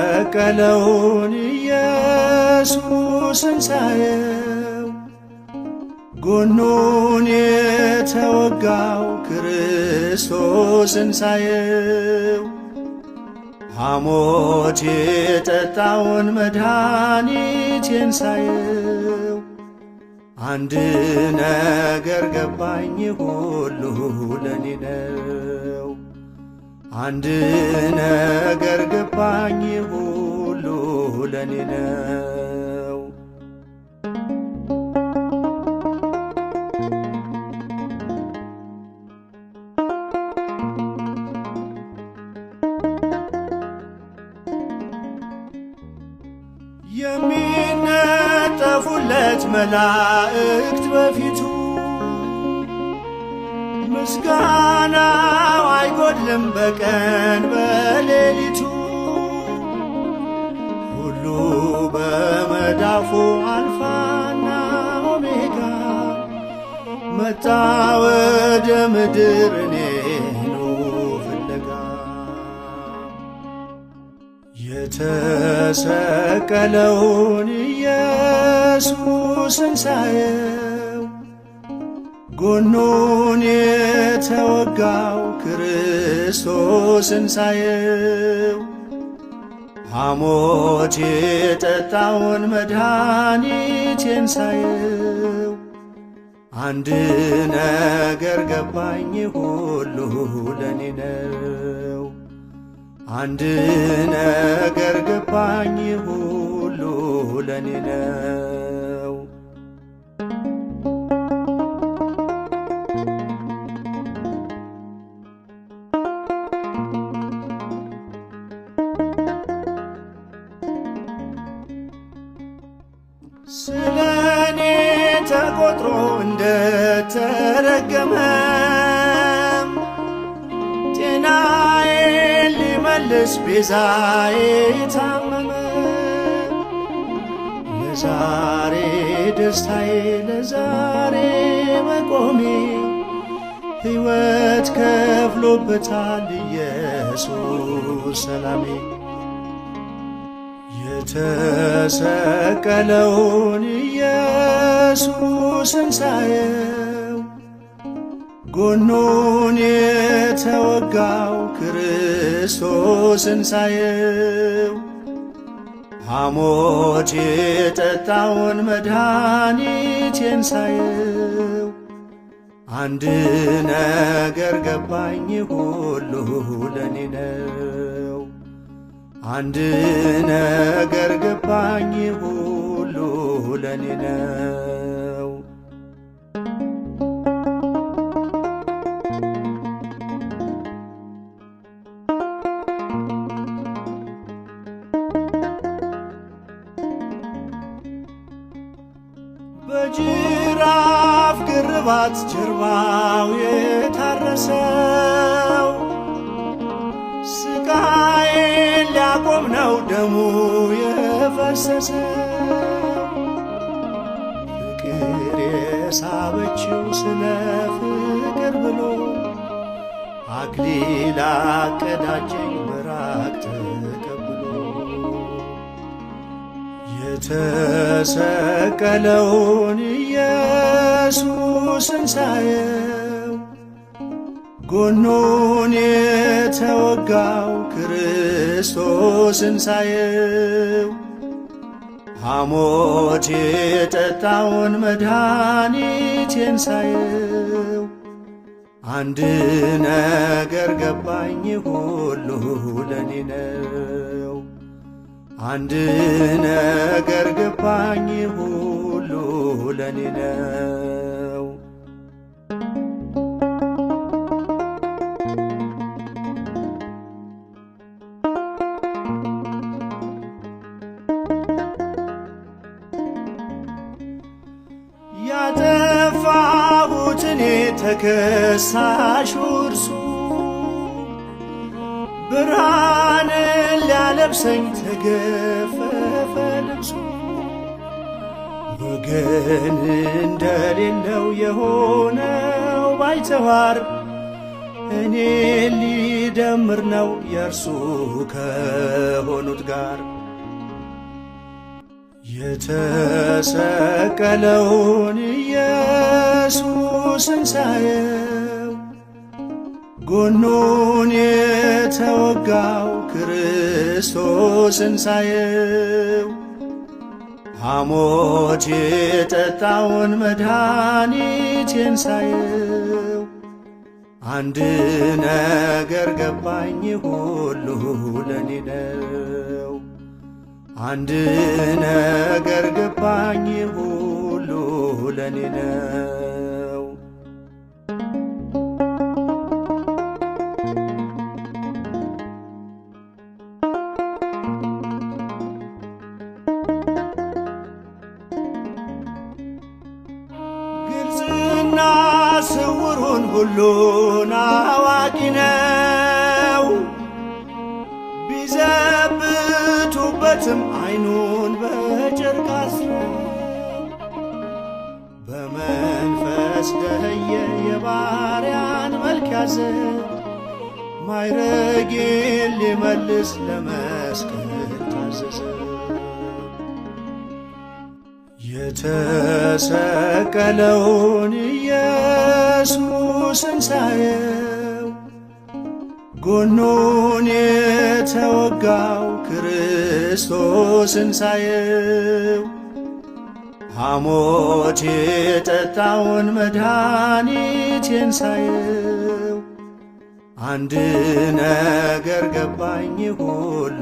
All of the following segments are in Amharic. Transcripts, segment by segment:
የተሰቀለውን ኢየሱስን ሳየው ጎኑን የተወጋው ክርስቶስን ሳየው ሐሞት የጠጣውን መድኃኒቴን ሳየው አንድ ነገር ገባኝ ሁሉ ለኔ ነው። አንድ ነገር ገባኝ ሁሉ ለኔ ነው። የሚነጠፉለት መላእክት በፊቱ ምስጋናው አይጎድልም በቀን በሌሊቱ ሁሉ በመዳፉ አልፋና ኦሜጋ መጣ ወደ ምድር እኔኑ ፍለጋ የተሰቀለውን ኢየሱስን ሳየው ጎኑን የተወጋው ክርስቶስን ሳየው ሐሞት የጠጣውን መድኃኒቴን ሳየው አንድ ነገር ገባኝ ሁሉ ለኔ ነው። አንድ ነገር ገባኝ ሁሉ ለኔ ነው። ስለኔ ተቆጥሮ እንደተረገመ ጤናዬን ሊመልስ ቤዛዬ ታመመ። ለዛሬ ደስታዬ ለዛሬ መቆሜ ሕይወት ከፍሎበታል ኢየሱስ ሰላሜ። የተሰቀለውን ኢየሱስን ሳየው ጎኑን የተወጋው ክርስቶስን ሳየው ሐሞት የጠጣውን መድኃኒቴን ሳየው አንድ ነገር ገባኝ ሁሉ ለኔ ነው። አንድ ነገር ገባኝ ሁሉ ለኔ ነው። በጅራፍ ግርባት ጀርባው የታረሰው ስቃዬን ሊያቆም ነው ደሙ የፈሰሰው። ፍቅር የሳበችው ስለ ፍቅር ብሎ አክሊል አቀዳጀኝ ምራቅ ተቀብሎ የተሰቀለውን ኢየሱስን ሳየው ጎኑን የተወጋው ክርስቶስን ሳየው ሐሞት የጠጣውን መድኃኒቴን ሳየው አንድ ነገር ገባኝ ሁሉ ለኔ ነው። አንድ ነገር ገባኝ ሁሉ ለኔ ነው። ያጠፋሁት እኔ ተከሳሹ እርሱ ብርሃንን ሊያለብሰኝ ተገፈፈ ልብሱ። ወገን እንደሌለው የሆነው ባይተዋር እኔ ሊደምር ነው የእርሱ ከሆኑት ጋር። የተሰቀለውን ኢየሱስን ሳየው ጎኑን የተወጋው ክርስቶስን ሳየው ሐሞት የጠጣውን መድኃኒቴን ሳየው አንድ ነገር ገባኝ ሁሉ ለኔ ነው። አንድ ነገር ገባኝ ሁሉ ለኔ ነው። ግልጽና ስውሩን ሁሉን አዋቂ ነው። ቢዘብቱበትም ዓይኑን በጨርቅ አስረው በመንፈስ ደኸየ የባሪያን መልክ ያዘ ማዕረጌን ሊመልስ ለመስቀል ታዘዘ። የተሰቀለውን ኢየሱስን ሳየው ጎኑን የተወጋው ክርስቶስን ሳየው ሐሞት የጠጣውን መድኃኒቴን ሳየው አንድ ነገር ገባኝ ሁሉ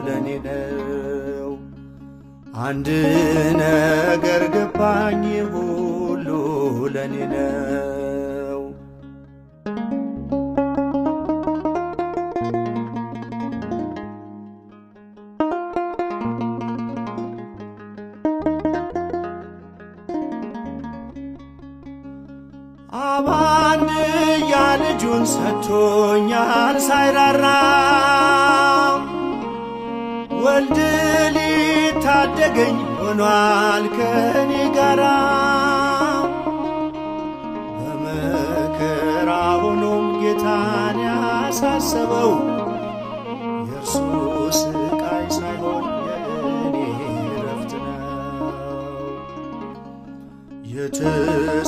ለኔ ነው። አንድ ነገር ገባኝ ሁሉ ለኔ ነው። አብ አንድያ ልጁን ሰጥቶኛል ሳይራራ ወልድ ሊታደገኝ ሆኗል ከኔ ጋራ በመከራ ሆኖም ጌታን ያሳሰበው የእርሱ ስቃይ ሳይሆን የእኔ ረፍት ነው።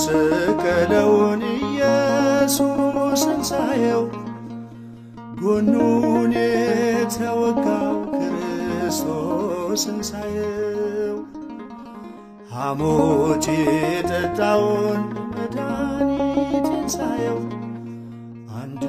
የተሰቀለውን ኢየሱስን ሳየው ጎኑን የተወጋው ክርስቶስን ሳየው ሐሞት የጠጣውን መድኃኒቴን ሳየው አንድ